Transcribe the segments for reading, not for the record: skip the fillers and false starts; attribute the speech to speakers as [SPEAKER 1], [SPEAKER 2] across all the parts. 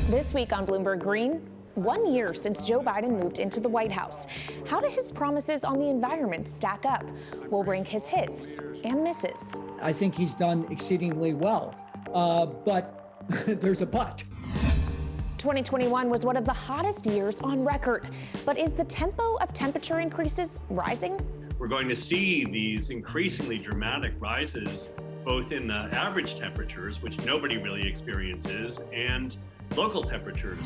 [SPEAKER 1] This week on Bloomberg Green, 1 year since Joe Biden moved into the White House. How do his promises on the environment stack up? We'll bring his hits and misses.
[SPEAKER 2] I think he's done exceedingly well, but there's a but.
[SPEAKER 1] 2021 was one of the hottest years on record. But is the tempo of temperature increases rising?
[SPEAKER 3] We're going to see these increasingly dramatic rises, both in the average temperatures, which nobody really experiences, and local temperatures.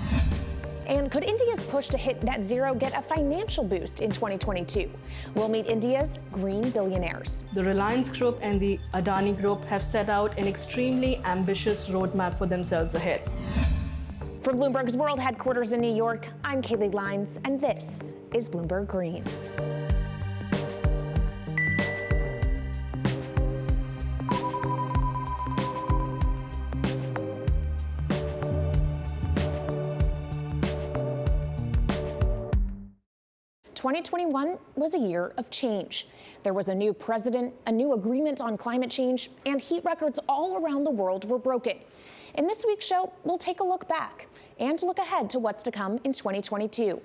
[SPEAKER 1] And could India's push to hit net zero get a financial boost in 2022? We'll meet India's green billionaires.
[SPEAKER 4] The Reliance Group and the Adani Group have set out an extremely ambitious roadmap for themselves ahead.
[SPEAKER 1] From Bloomberg's world headquarters in New York, I'm Kaylee Lines, and this is Bloomberg Green. "2021 was a year of change. There was a new president, a new agreement on climate change, and heat records all around the world were broken. In this week's show, we'll take a look back and look ahead to what's to come in 2022.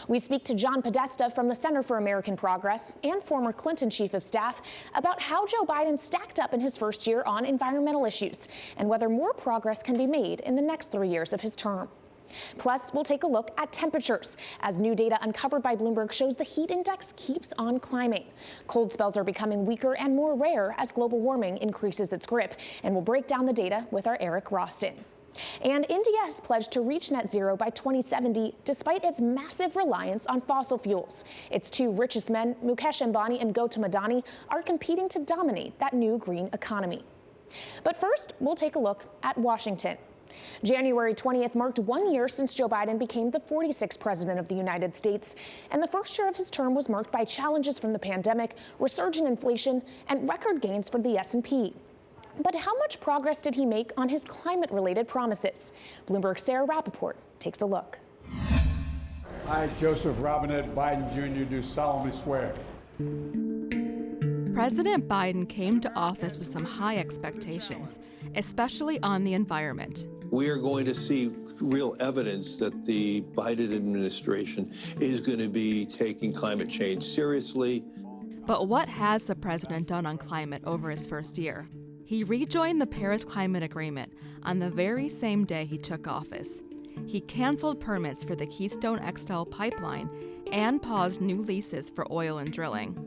[SPEAKER 1] We speak to John Podesta from the Center for American Progress and former Clinton Chief of Staff about how Joe Biden stacked up in his first year on environmental issues and whether more progress can be made in the next 3 years of his term. Plus, we'll take a look at temperatures, as new data uncovered by Bloomberg shows the heat index keeps on climbing. Cold spells are becoming weaker and more rare as global warming increases its grip, and we'll break down the data with our Eric Roston. And India has pledged to reach net zero by 2070, despite its massive reliance on fossil fuels. Its two richest men, Mukesh Ambani and Gautam Adani, are competing to dominate that new green economy. But first, we'll take a look at Washington. January 20th marked 1 year since Joe Biden became the 46th president of the United States, and the first year of his term was marked by challenges from the pandemic, resurgent inflation, and record gains for the S&P. But how much progress did he make on his climate-related promises? Bloomberg's Sarah Rappaport takes a look.
[SPEAKER 5] I, Joseph Robinette Biden Jr., do solemnly swear.
[SPEAKER 6] President Biden came to office with some high expectations, especially on the environment.
[SPEAKER 7] We are going to see real evidence that the Biden administration is going to be taking climate change seriously.
[SPEAKER 6] But what has the president done on climate over his first year? He rejoined the Paris Climate Agreement on the very same day he took office. He canceled permits for the Keystone XL pipeline and paused new leases for oil and drilling.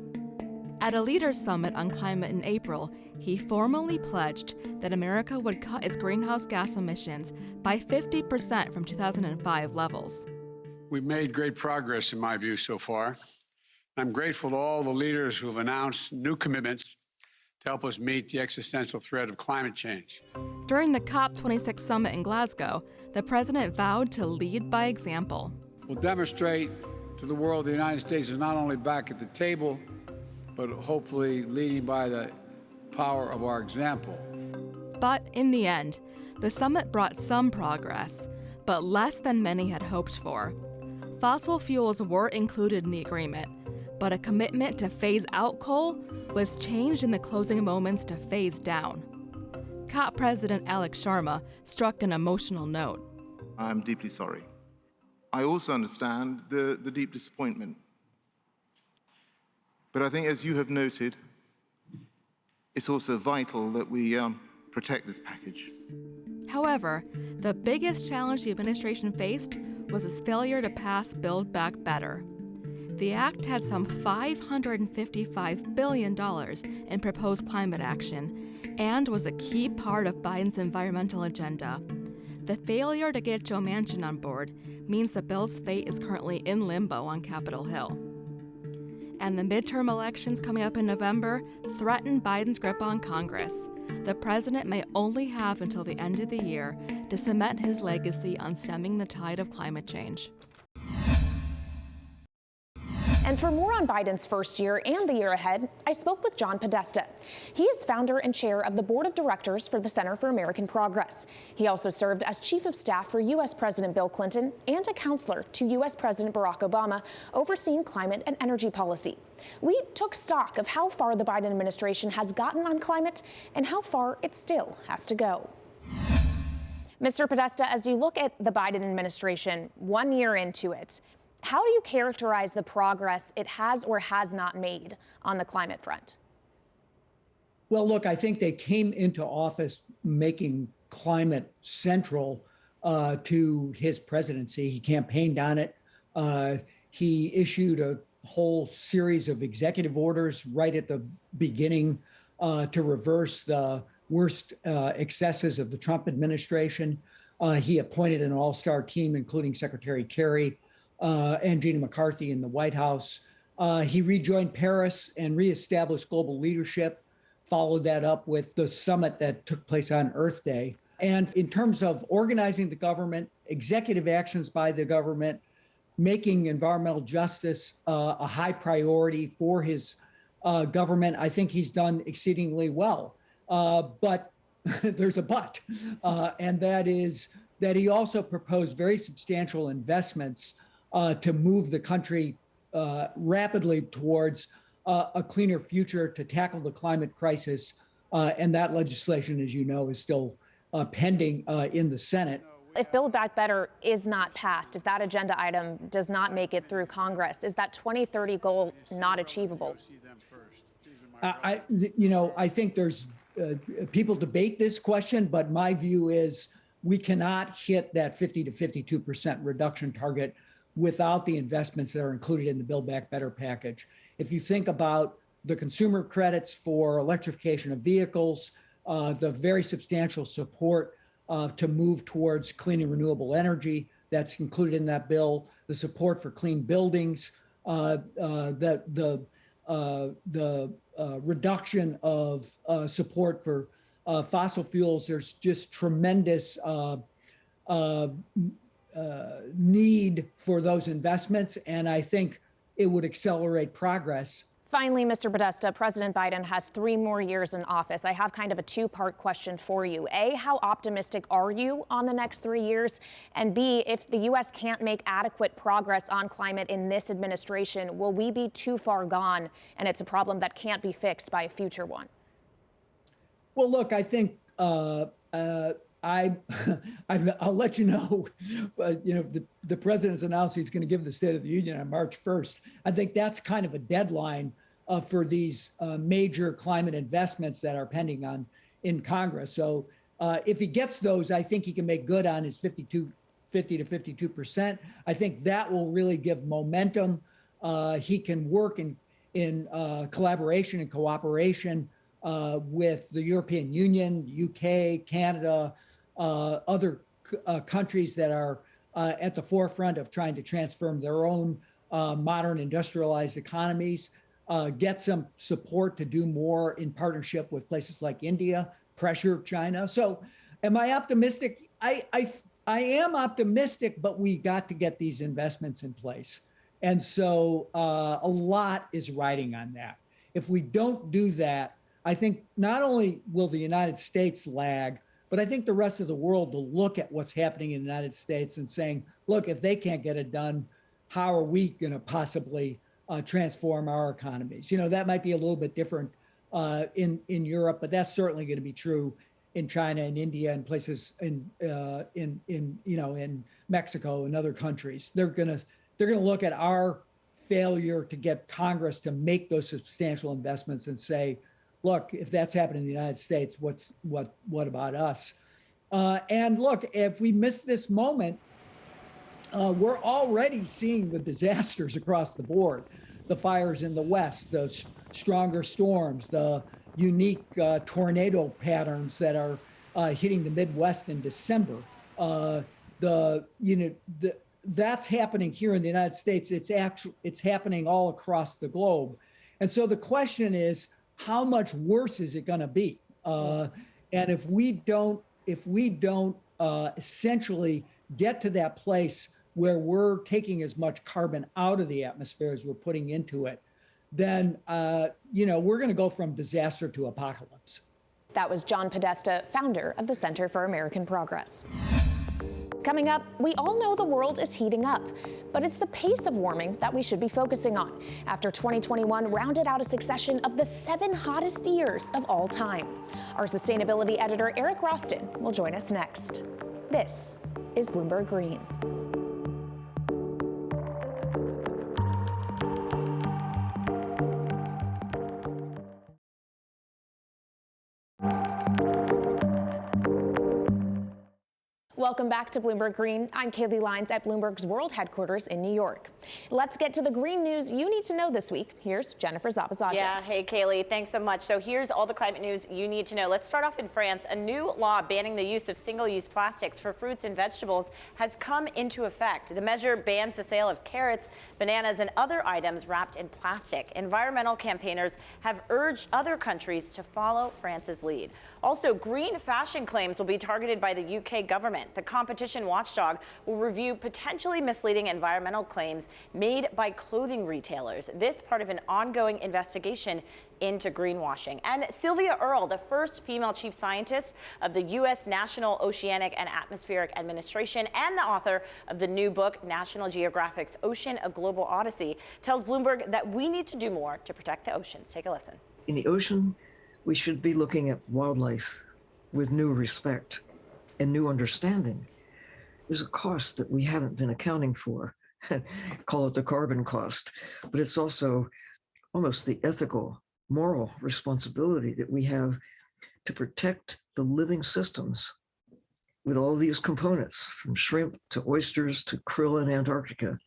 [SPEAKER 6] At a leaders' summit on climate in April, he formally pledged that America would cut its greenhouse gas emissions by 50% from 2005 levels.
[SPEAKER 5] We've made great progress, in my view, so far. I'm grateful to all the leaders who have announced new commitments to help us meet the existential threat of climate change.
[SPEAKER 6] During the COP26 summit in Glasgow, the president vowed to lead by example.
[SPEAKER 5] We'll demonstrate to the world the United States is not only back at the table, but hopefully leading by the power of our example.
[SPEAKER 6] But in the end, the summit brought some progress, but less than many had hoped for. Fossil fuels were included in the agreement, but a commitment to phase out coal was changed in the closing moments to phase down. COP President Alex Sharma struck an emotional note.
[SPEAKER 8] I'm deeply sorry. I also understand the deep disappointment. But I think, as you have noted, it's also vital that we protect this package.
[SPEAKER 6] However, the biggest challenge the administration faced was its failure to pass Build Back Better. The act had some $555 billion in proposed climate action and was a key part of Biden's environmental agenda. The failure to get Joe Manchin on board means the bill's fate is currently in limbo on Capitol Hill. And the midterm elections coming up in November threaten Biden's grip on Congress. The president may only have until the end of the year to cement his legacy on stemming the tide of climate change.
[SPEAKER 1] And for more on Biden's first year and the year ahead, I spoke with John Podesta. He is founder and chair of the board of directors for the Center for American Progress. He also served as chief of staff for U.S. President Bill Clinton and a counselor to U.S. President Barack Obama, overseeing climate and energy policy. We took stock of how far the Biden administration has gotten on climate and how far it still has to go. Mr. Podesta, as you look at the Biden administration 1 year into it, how do you characterize the progress it has or has not made on the climate front?
[SPEAKER 2] Well, look, I think they came into office making climate central to his presidency. He campaigned on it. He issued a whole series of executive orders right at the beginning to reverse the worst excesses of the Trump administration. He appointed an all-star team, including Secretary Kerry and Gina McCarthy in the White House. He rejoined Paris and reestablished global leadership, followed that up with the summit that took place on Earth Day. And in terms of organizing the government, executive actions by the government, making environmental justice a high priority for his government, I think he's done exceedingly well. But there's a but, and that is that he also proposed very substantial investments to move the country rapidly towards a cleaner future to tackle the climate crisis. And that legislation, as you know, is still pending in the Senate.
[SPEAKER 1] If Build Back Better is not passed, if that agenda item does not make it through Congress, is that 2030 goal not achievable?
[SPEAKER 2] I think there's people debate this question, but my view is we cannot hit that 50 to 52% reduction target without the investments that are included in the Build Back Better package. If you think about the consumer credits for electrification of vehicles, the very substantial support to move towards clean and renewable energy that's included in that bill, the support for clean buildings, the reduction of support for fossil fuels. There's just tremendous need for those investments, and I think it would accelerate progress.
[SPEAKER 1] Finally, Mr. Podesta, President Biden has 3 more years in office. I have kind of a 2-part question for you. A, how optimistic are you on the next 3 years? And B, if the U.S. can't make adequate progress on climate in this administration, will we be too far gone and it's a problem that can't be fixed by a future one?
[SPEAKER 2] Well, look, I think I'll let you know. The president's announced he's going to give the State of the Union on March 1st. I think that's kind of a deadline for these major climate investments that are pending in Congress. So if he gets those, I think he can make good on his 50 to 52%. I think that will really give momentum. He can work in collaboration and cooperation with the European Union, UK, Canada, other countries that are at the forefront of trying to transform their own modern industrialized economies, get some support to do more in partnership with places like India, pressure China. So am I optimistic? I am optimistic, but we got to get these investments in place. And so a lot is riding on that. If we don't do that, I think not only will the United States lag, but I think the rest of the world will look at what's happening in the United States and saying, look, if they can't get it done, how are we going to possibly transform our economies? That might be a little bit different in Europe, but that's certainly going to be true in China and India and places in Mexico and other countries. They're going to look at our failure to get Congress to make those substantial investments and say, look, if that's happening in the United States, what about us? And look, if we miss this moment, we're already seeing the disasters across the board. The fires in the West, the stronger storms, the unique tornado patterns that are hitting the Midwest in December. That's happening here in the United States. It's happening all across the globe. And so the question is, how much worse is it going to be? And if we don't essentially get to that place where we're taking as much carbon out of the atmosphere as we're putting into it, then we're going to go from disaster to apocalypse.
[SPEAKER 1] That was John Podesta, founder of the Center for American Progress. Coming up, we all know the world is heating up, but it's the pace of warming that we should be focusing on. After 2021 rounded out a succession of the 7 hottest years of all time. Our sustainability editor, Eric Roston, will join us next. This is Bloomberg Green. Welcome back to Bloomberg Green. I'm Kaylee Lines at Bloomberg's world headquarters in New York. Let's get to the green news you need to know this week. Here's Jennifer Zabazaja.
[SPEAKER 9] Yeah, hey Kaylee, thanks so much. So here's all the climate news you need to know. Let's start off in France. A new law banning the use of single-use plastics for fruits and vegetables has come into effect. The measure bans the sale of carrots, bananas, and other items wrapped in plastic. Environmental campaigners have urged other countries to follow France's lead. Also, green fashion claims will be targeted by the UK government. The competition watchdog will review potentially misleading environmental claims made by clothing retailers. This part of an ongoing investigation into greenwashing. And Sylvia Earle, the first female chief scientist of the U.S. National Oceanic and Atmospheric Administration and the author of the new book, National Geographic's Ocean, A Global Odyssey, tells Bloomberg that we need to do more to protect the oceans. Take a listen.
[SPEAKER 10] In the ocean, we should be looking at wildlife with new respect and new understanding. There's a cost that we haven't been accounting for. Call it the carbon cost, but it's also almost the ethical, moral responsibility that we have to protect the living systems with all these components, from shrimp to oysters to krill in Antarctica,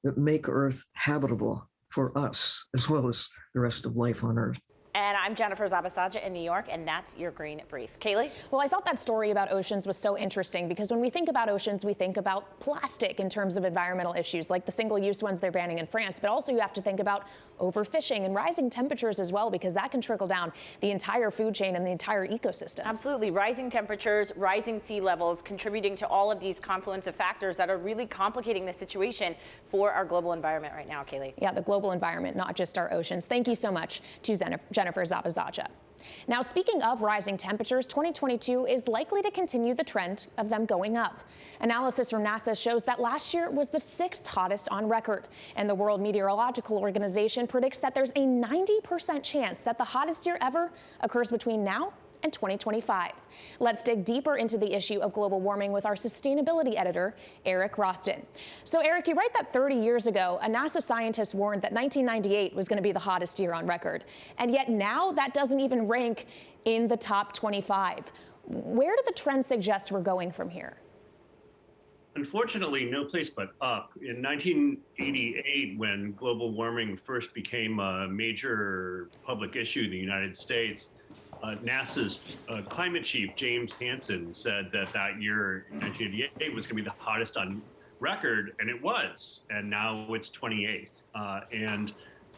[SPEAKER 10] that make Earth habitable for us as well as the rest of life on Earth.
[SPEAKER 9] And I'm Jennifer Zabazaja in New York, and that's your green brief. Kaylee?
[SPEAKER 1] Well, I thought that story about oceans was so interesting because when we think about oceans, we think about plastic in terms of environmental issues, like the single-use ones they're banning in France. But also you have to think about overfishing and rising temperatures as well, because that can trickle down the entire food chain and the entire ecosystem.
[SPEAKER 9] Absolutely. Rising temperatures, rising sea levels, contributing to all of these confluence of factors that are really complicating the situation for our global environment right now, Kaylee.
[SPEAKER 1] Yeah, the global environment, not just our oceans. Thank you so much to Jennifer Zabazaja. Now, speaking of rising temperatures, 2022 is likely to continue the trend of them going up. Analysis from NASA shows that last year was the 6th hottest on record, and the World Meteorological Organization predicts that there's a 90% chance that the hottest year ever occurs between now and 2025. Let's dig deeper into the issue of global warming with our sustainability editor, Eric Roston. So Eric, you write that 30 years ago, a NASA scientist warned that 1998 was going to be the hottest year on record. And yet now that doesn't even rank in the top 25. Where do the trends suggest we're going from here?
[SPEAKER 3] Unfortunately, no place but up. In 1988, when global warming first became a major public issue in the United States, NASA's climate chief, James Hansen, said that year, 1988, was going to be the hottest on record, and it was. And now it's 28th. And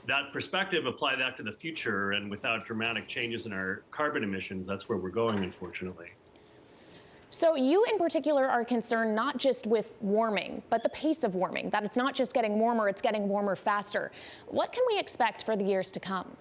[SPEAKER 3] that perspective, apply that to the future, and without dramatic changes in our carbon emissions, that's where we're going, unfortunately.
[SPEAKER 1] So you in particular are concerned not just with warming, but the pace of warming, that it's not just getting warmer, it's getting warmer faster. What can we expect for the years to come?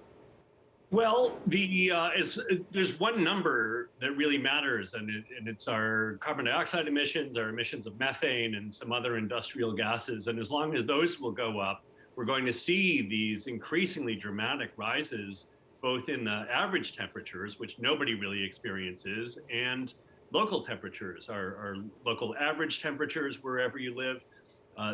[SPEAKER 3] Well, there's one number that really matters, and it's our carbon dioxide emissions, our emissions of methane, and some other industrial gases. And as long as those will go up, we're going to see these increasingly dramatic rises, both in the average temperatures, which nobody really experiences, and local temperatures, our local average temperatures wherever you live,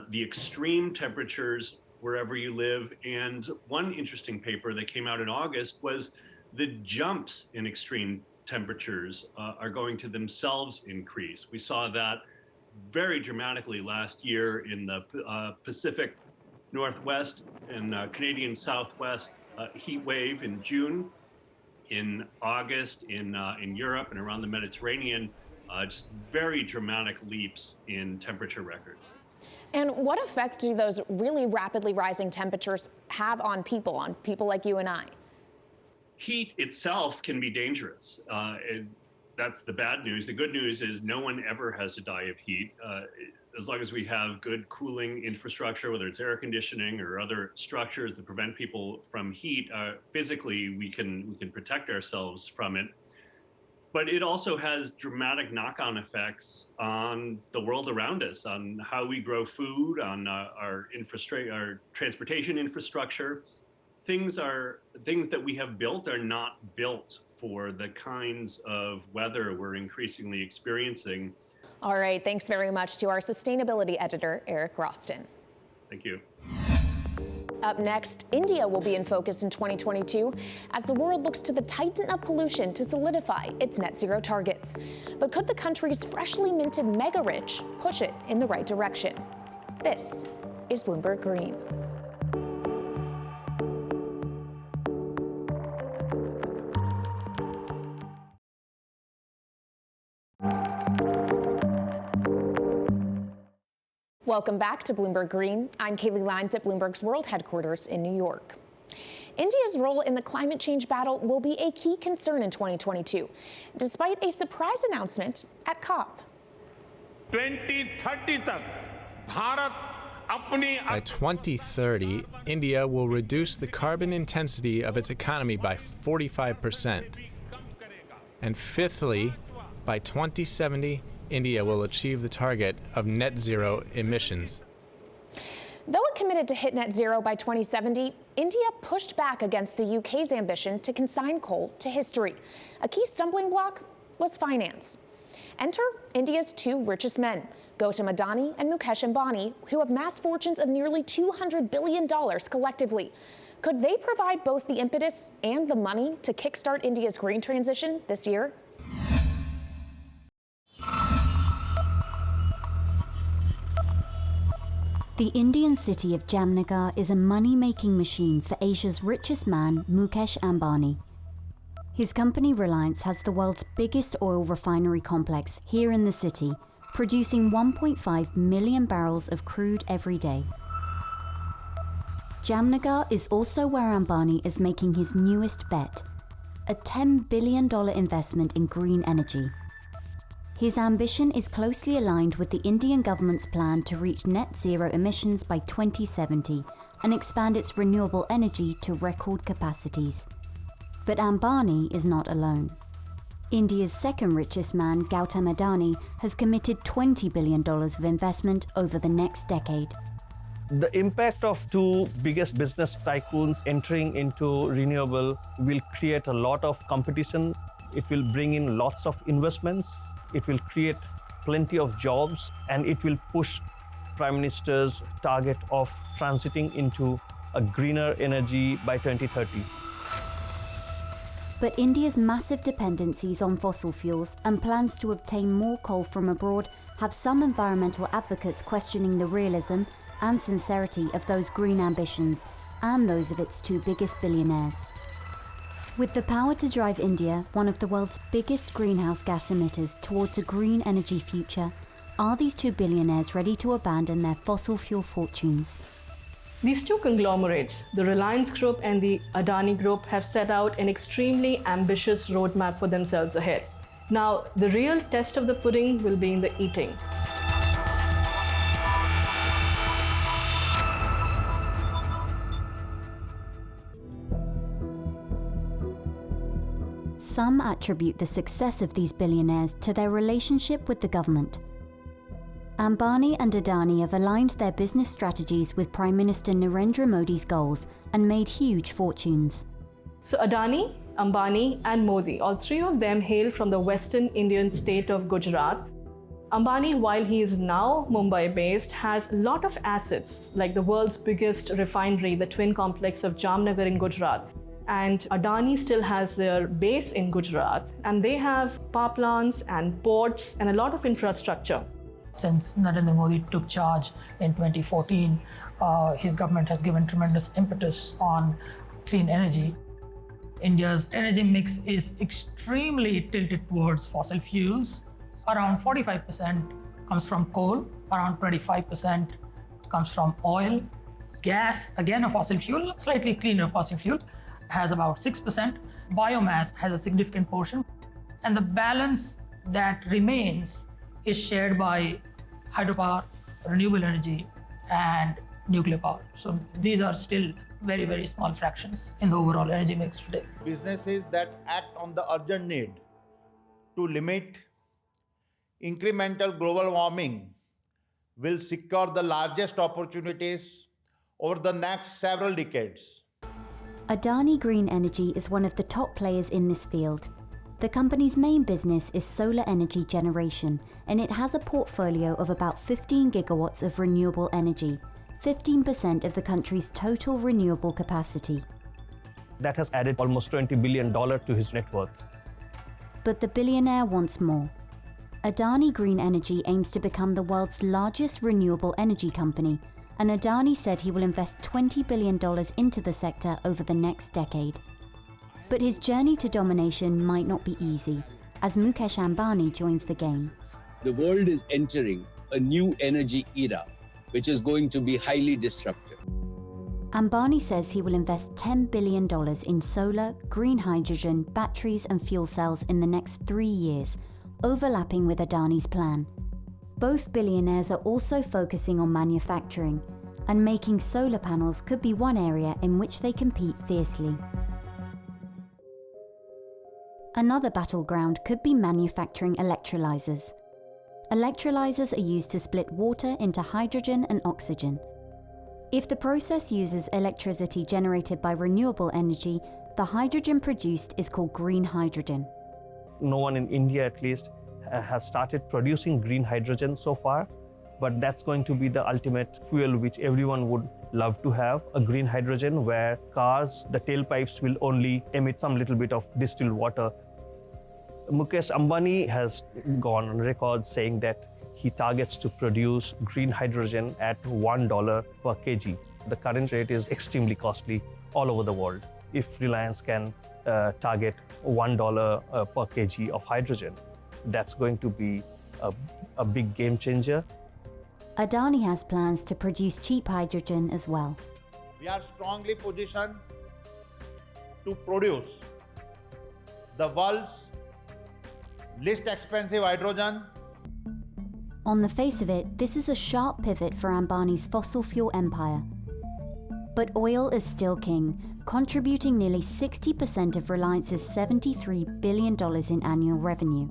[SPEAKER 3] the extreme temperatures wherever you live. And one interesting paper that came out in August was the jumps in extreme temperatures are going to themselves increase. We saw that very dramatically last year in the Pacific Northwest and Canadian Southwest heat wave in June, in August in Europe and around the Mediterranean, just very dramatic leaps in temperature records.
[SPEAKER 1] And what effect do those really rapidly rising temperatures have on people like you and I?
[SPEAKER 3] Heat itself can be dangerous. That's the bad news. The good news is no one ever has to die of heat. As long as we have good cooling infrastructure, whether it's air conditioning or other structures that prevent people from heat, physically we can protect ourselves from it. But it also has dramatic knock-on effects on the world around us, on how we grow food, on our transportation infrastructure. Things that we have built are not built for the kinds of weather we're increasingly experiencing.
[SPEAKER 1] All right, thanks very much to our sustainability editor, Eric Roston.
[SPEAKER 3] Thank you.
[SPEAKER 1] Up next, India will be in focus in 2022 as the world looks to the titan of pollution to solidify its net zero targets. But could the country's freshly minted mega rich push it in the right direction? This is Bloomberg Green. Welcome back to Bloomberg Green. I'm Kaylee Lines at Bloomberg's World Headquarters in New York. India's role in the climate change battle will be a key concern in 2022, despite a surprise announcement at COP.
[SPEAKER 11] 2030 तक भारत अपनी
[SPEAKER 12] By 2030, India will reduce the carbon intensity of its economy by 45%. And fifthly, by 2070, India will achieve the target of net zero emissions.
[SPEAKER 1] Though it committed to hit net zero by 2070, India pushed back against the UK's ambition to consign coal to history. A key stumbling block was finance. Enter India's two richest men, Gautam Adani and Mukesh Ambani, who have massed fortunes of nearly $200 billion collectively. Could they provide both the impetus and the money to kickstart India's green transition this year?
[SPEAKER 13] The Indian city of Jamnagar is a money-making machine for Asia's richest man, Mukesh Ambani. His company Reliance has the world's biggest oil refinery complex here in the city, producing 1.5 million barrels of crude every day. Jamnagar is also where Ambani is making his newest bet, a $10 billion investment in green energy. His ambition is closely aligned with the Indian government's plan to reach net zero emissions by 2070 and expand its renewable energy to record capacities. But Ambani is not alone. India's second richest man, Gautam Adani, has committed $20 billion of investment over the next decade.
[SPEAKER 14] The impact of two biggest business tycoons entering into renewable will create a lot of competition. It will bring in lots of investments. It will create plenty of jobs, and it will push Prime Minister's target of transiting into a greener energy by 2030.
[SPEAKER 13] But India's massive dependencies on fossil fuels and plans to obtain more coal from abroad have some environmental advocates questioning the realism and sincerity of those green ambitions and those of its two biggest billionaires. With the power to drive India, one of the world's biggest greenhouse gas emitters, towards a green energy future, are these two billionaires ready to abandon their fossil fuel fortunes?
[SPEAKER 4] These two conglomerates, the Reliance Group and the Adani Group, have set out an extremely ambitious roadmap for themselves ahead. Now, the real test of the pudding will be in the eating.
[SPEAKER 13] Some attribute the success of these billionaires to their relationship with the government. Ambani and Adani have aligned their business strategies with Prime Minister Narendra Modi's goals and made huge fortunes.
[SPEAKER 4] So Adani, Ambani and Modi, all three of them hail from the western Indian state of Gujarat. Ambani, while he is now Mumbai-based, has a lot of assets like the world's biggest refinery, the twin complex of Jamnagar in Gujarat. And Adani still has their base in Gujarat, and they have power plants and ports and a lot of infrastructure.
[SPEAKER 15] Since Narendra Modi took charge in 2014, his government has given tremendous impetus on clean energy. India's energy mix is extremely tilted towards fossil fuels. Around 45% comes from coal, around 25% comes from oil. Gas, again a fossil fuel, slightly cleaner fossil fuel, has about 6%. Biomass has a significant portion. And the balance that remains is shared by hydropower, renewable energy, and nuclear power. So these are still very, very small fractions in the overall energy mix today.
[SPEAKER 16] Businesses that act on the urgent need to limit incremental global warming will secure the largest opportunities over the next several decades.
[SPEAKER 13] Adani Green Energy is one of the top players in this field. The company's main business is solar energy generation, and it has a portfolio of about 15 gigawatts of renewable energy, 15% of the country's total renewable capacity.
[SPEAKER 14] That has added almost $20 billion to his net worth.
[SPEAKER 13] But the billionaire wants more. Adani Green Energy aims to become the world's largest renewable energy company, and Adani said he will invest $20 billion into the sector over the next decade. But his journey to domination might not be easy, as Mukesh Ambani joins the game.
[SPEAKER 17] The world is entering a new energy era, which is going to be highly disruptive.
[SPEAKER 13] Ambani says he will invest $10 billion in solar, green hydrogen, batteries and fuel cells in the next 3 years, overlapping with Adani's plan. Both billionaires are also focusing on manufacturing, and making solar panels could be one area in which they compete fiercely. Another battleground could be manufacturing electrolyzers. Electrolyzers are used to split water into hydrogen and oxygen. If the process uses electricity generated by renewable energy, the hydrogen produced is called green hydrogen.
[SPEAKER 14] No one in India, at least, have started producing green hydrogen so far, but that's going to be the ultimate fuel which everyone would love to have, a green hydrogen where cars, the tailpipes will only emit some little bit of distilled water. Mukesh Ambani has gone on record saying that he targets to produce green hydrogen at $1 per kg. The current rate is extremely costly all over the world. If Reliance can target $1 per kg of hydrogen, that's going to be a big game changer.
[SPEAKER 13] Adani has plans to produce cheap hydrogen as well.
[SPEAKER 16] We are strongly positioned to produce the world's least expensive hydrogen.
[SPEAKER 13] On the face of it, this is a sharp pivot for Ambani's fossil fuel empire. But oil is still king, contributing nearly 60% of Reliance's $73 billion in annual revenue.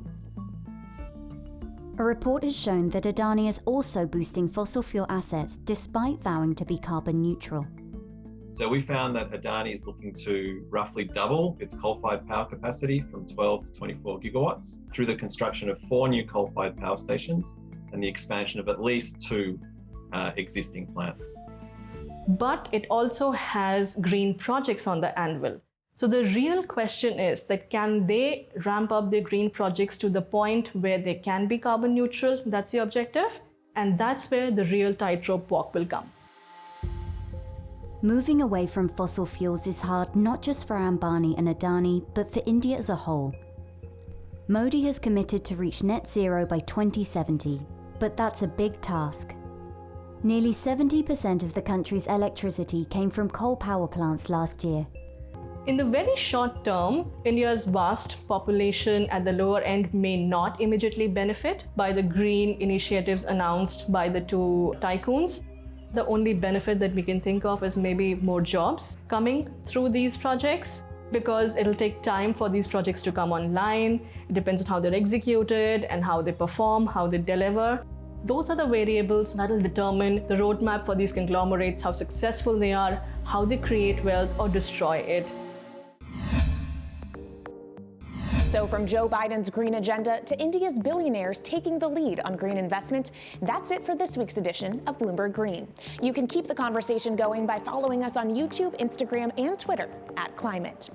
[SPEAKER 13] A report has shown that Adani is also boosting fossil fuel assets despite vowing to be carbon neutral.
[SPEAKER 18] So we found that Adani is looking to roughly double its coal-fired power capacity from 12 to 24 gigawatts through the construction of 4 new coal-fired power stations and the expansion of at least 2 existing plants.
[SPEAKER 4] But it also has green projects on the anvil. So the real question is that can they ramp up their green projects to the point where they can be carbon neutral? That's the objective. And that's where the real tightrope walk will come.
[SPEAKER 13] Moving away from fossil fuels is hard not just for Ambani and Adani, but for India as a whole. Modi has committed to reach net zero by 2070, but that's a big task. Nearly 70% of the country's electricity came from coal power plants last year.
[SPEAKER 4] In the very short term, India's vast population at the lower end may not immediately benefit by the green initiatives announced by the 2 tycoons. The only benefit that we can think of is maybe more jobs coming through these projects, because it'll take time for these projects to come online. It depends on how they're executed and how they perform, how they deliver. Those are the variables that will determine the roadmap for these conglomerates, how successful they are, how they create wealth or destroy it.
[SPEAKER 1] So from Joe Biden's green agenda to India's billionaires taking the lead on green investment, that's it for this week's edition of Bloomberg Green. You can keep the conversation going by following us on YouTube, Instagram, and Twitter @Climate.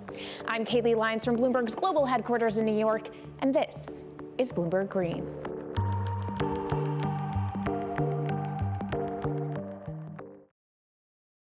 [SPEAKER 1] I'm Kaylee Lyons from Bloomberg's global headquarters in New York, and this is Bloomberg Green.